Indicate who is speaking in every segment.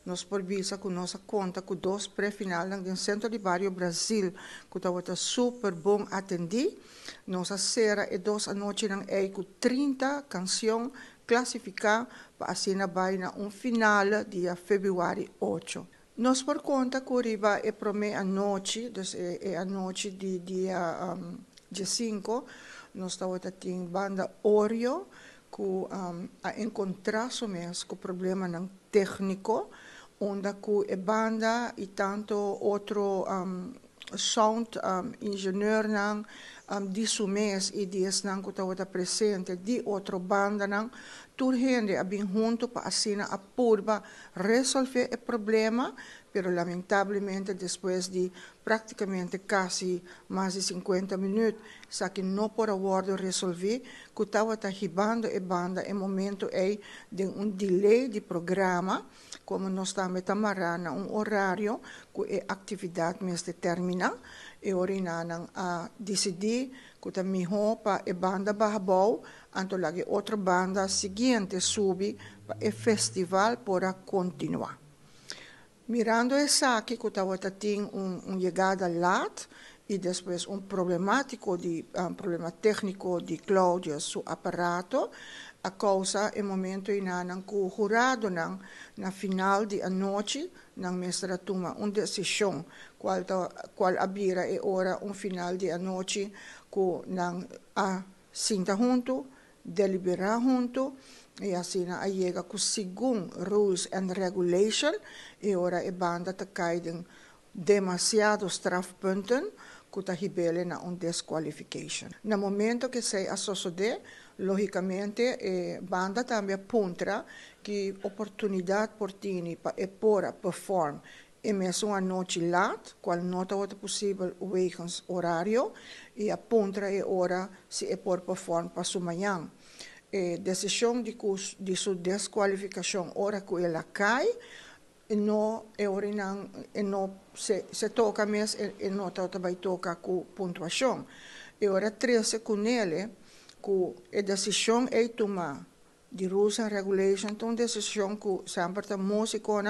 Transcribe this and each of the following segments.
Speaker 1: nós por visa que nossa conta com dois pré-final no centro de Barrio Brasil, que está super bom atendi. Nossa será e 2 à noite nang com 30 canções classificadas para assim vai na final dia fevereiro 8. Nós por conta que riba é promê a noite, dus é a noite de dia 5, nós estamos tendo banda Oreo, que a encontrar com o problema ng técnico, onde que é banda e tanto outro sound engineer nang di sumes e dias nang que estava presente de outra banda nang turhende abin junto para assim a purba resolver o problema, pero lamentavelmente depois de praticamente quase mais de 50 minutos, sa que não por acordo resolver, que estava hibando a banda em momento de delay de programa, como nós estamos tamarana horário que a atividade mês determina, e orinanang decidir que também para a banda Bahabou, anto lagi outra banda seguinte subi para o festival para continuar. Mirando essa aqui que estava tendo chegada late e depois problema técnico de Cláudia seu aparato, a causa é momento inanang que o jurado na final de a noite nang mestra toma decisão qual abira é hora final de a noite que nang sinta junto, deliberar junto, e assim a chega que segundo rules and regulation e ora a banda te caem demasiado strafpunten que ta hibele na disqualification. No momento que se associou, logicamente a banda também aponta que oportunidade por tini para perform e mesmo a noite late, qual nota é possível wegens horário e aponta a hora se é por perform para sua manhã. Decisão de sua desqualificação, hora que ela cai, não se toca mesmo, e não vai tocar com pontuação. E hora 13 com ele, que a decisão é tomar de rules and regulation, então decisão que sempre está músico,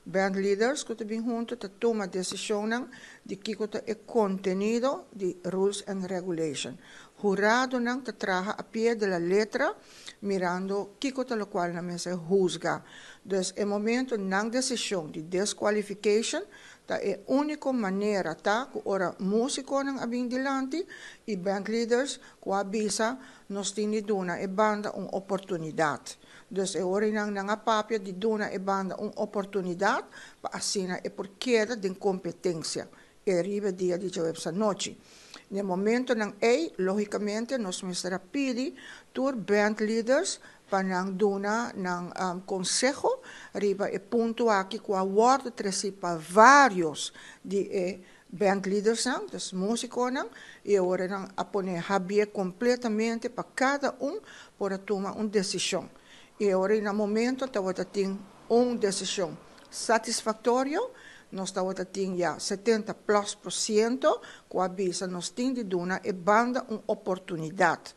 Speaker 1: band leaders que estão juntos, toma decisão de que é contenido de rules and regulation. Jurado te traga a pie de la letra, mirando que lo qual na mesa juzga. Dus em momento na decisão de desqualification, é a única maneira que ora músico abing dilante e band leaders que avisa nos tini duna e banda oportunidade. Dus é hora na papia de duna e banda oportunidade para assina e por queda de competência. E arriba dia de essa noite. No momento logicamente, nós mestra pedi tur band leaders para nang duna ng consejo, riba e ponto aqui com a word para vários de band leaders, dos músicos, e agora a poner habia completamente para cada para tomar uma decisão. E agora no momento estava tendo uma decisão satisfatória. Nós estamos tendo já 70+%, com a visa nós temos de dar e banda uma oportunidade